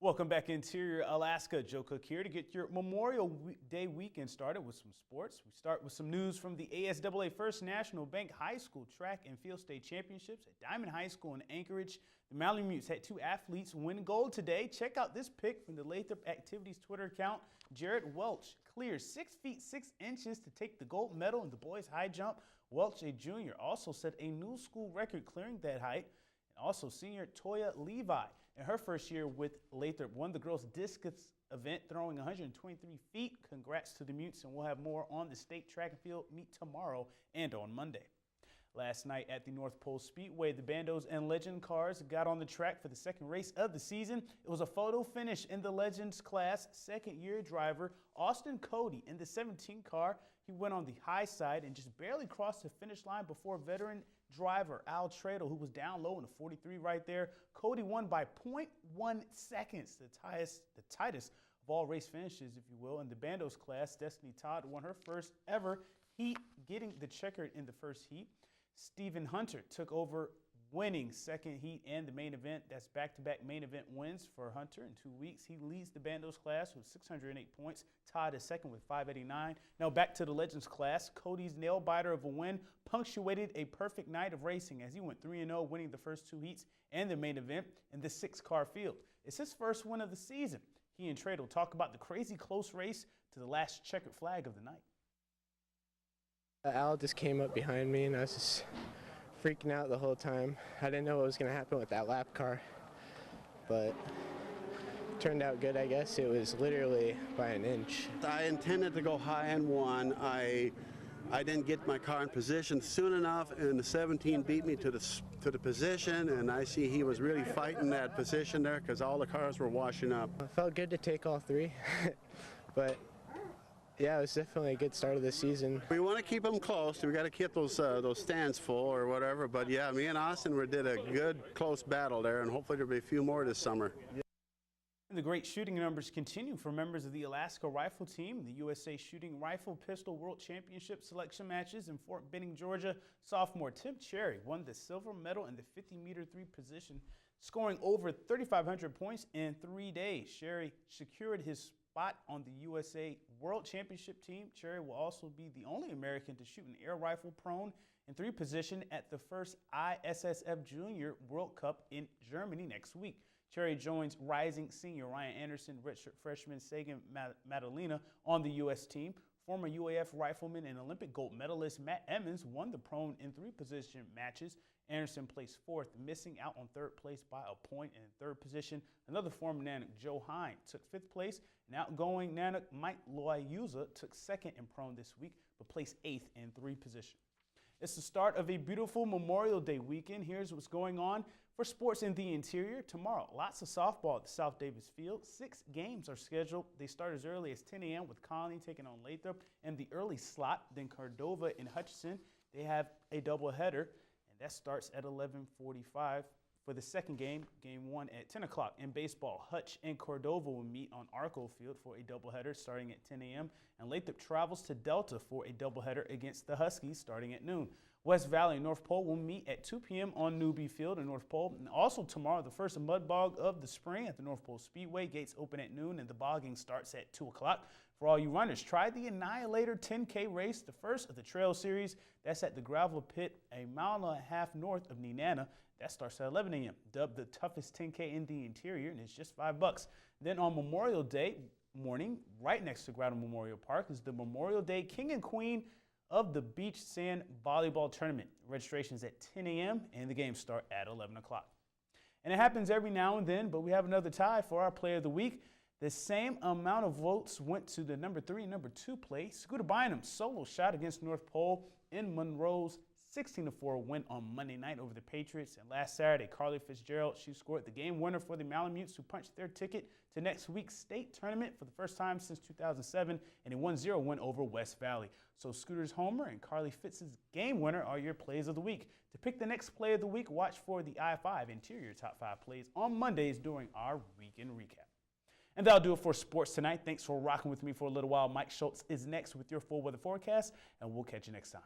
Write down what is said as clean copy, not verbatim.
Welcome back, Interior Alaska. Joe Cook here to get your Memorial Day weekend started with some sports. We start with some news from the ASAA First National Bank High School Track and Field State Championships at Diamond High School in Anchorage. The Malamutes had two athletes win gold today. Check out this pic from the Lathrop Activities Twitter account. Jared Welch clears 6 feet 6 inches to take the gold medal in the boys high jump. Welch, a junior, also set a new school record clearing that height. Also, senior Toya Levi, in her first year with Lathrop, won the girls' discus event, throwing 123 feet. Congrats to the Mutes, and we'll have more on the state track and field meet tomorrow and on Monday. Last night at the North Pole Speedway, the Bandos and Legend cars got on the track for the second race of the season. It was a photo finish in the Legends class. Second-year driver Austin Cody in the 17 car. He went on the high side and just barely crossed the finish line before veteran driver Al Tradle, who was down low in the 43 right there. Cody won by 0.1 seconds, the tightest of all race finishes, if you will. In the Bandos class, Destiny Todd won her first ever heat, getting the checkered in the first heat. Stephen Hunter took over, winning second heat and the main event. That's back-to-back main event wins for Hunter in 2 weeks. He leads the Bandos class with 608 points. Todd is second with 589. Now back to the Legends class. Cody's nail-biter of a win punctuated a perfect night of racing as he went 3-0, winning the first two heats and the main event in the 6-car field. It's his first win of the season. He and Trade will talk about the crazy close race to the last checkered flag of the night. Al just came up behind me and I was just freaking out the whole time. I didn't know what was going to happen with that lap car, but it turned out good, I guess. It was literally by an inch. I intended to go high and won. I didn't get my car in position soon enough, and the 17 beat me to the position, and I see he was really fighting that position there because all the cars were washing up. It felt good to take all three, but yeah, it was definitely a good start of the season. We want to keep them close. We got to keep those stands full or whatever. But yeah, me and Austin did a good close battle there, and hopefully there'll be a few more this summer. And the great shooting numbers continue for members of the Alaska Rifle Team. The USA Shooting Rifle Pistol World Championship selection matches in Fort Benning, Georgia. Sophomore Tim Cherry won the silver medal in the 50-meter three position, scoring over 3,500 points in 3 days. Cherry secured his spot on the USA World Championship team. Cherry will also be the only American to shoot an air rifle prone in three position at the first ISSF Junior World Cup in Germany next week. Cherry joins rising senior Ryan Anderson, redshirt freshman Sagan Madalena on the U.S. team. Former UAF rifleman and Olympic gold medalist Matt Emmons won the prone in three position matches. Anderson placed fourth, missing out on third place by a point. In third position, another former Nanook, Joe Hine, took fifth place. And outgoing Nanook Mike Loayuza took second in prone this week, but placed eighth in three position. It's the start of a beautiful Memorial Day weekend. Here's what's going on for sports in the interior. Tomorrow, lots of softball at the South Davis Field. 6 games are scheduled. They start as early as 10 a.m. with Colony taking on Lathrop in the early slot. Then Cordova and Hutchinson, they have a doubleheader, and that starts at 11:45. For the second game, game 1 at 10 o'clock. In baseball, Hutch and Cordova will meet on Arco Field for a doubleheader starting at 10 a.m. And Lathrop travels to Delta for a doubleheader against the Huskies starting at noon. West Valley and North Pole will meet at 2 p.m. on Newbie Field in North Pole. And also tomorrow, the first mud bog of the spring at the North Pole Speedway. Gates open at noon and the bogging starts at 2 o'clock. For all you runners, try the Annihilator 10K race, the first of the trail series. That's at the gravel pit a mile and a half north of Nenana. That starts at 11 a.m. Dubbed the toughest 10K in the interior, and it's just $5. Then on Memorial Day morning, right next to Grotto Memorial Park, is the Memorial Day King and Queen of the Beach Sand Volleyball Tournament. Registration is at 10 a.m. and the games start at 11 o'clock. And it happens every now and then, but we have another tie for our Player of the Week. The same amount of votes went to the number 3 and number 2 play. Scooter Bynum solo shot against North Pole in Monroe's 16-4 win on Monday night over the Patriots. And last Saturday, Carly Fitzgerald, she scored the game winner for the Malamutes, who punched their ticket to next week's state tournament for the first time since 2007 in a 1-0 win over West Valley. So Scooter's homer and Carly Fitz's game winner are your plays of the week. To pick the next play of the week, watch for the I-5 Interior Top 5 plays on Mondays during our weekend recap. And that'll do it for sports tonight. Thanks for rocking with me for a little while. Mike Schultz is next with your full weather forecast, and we'll catch you next time.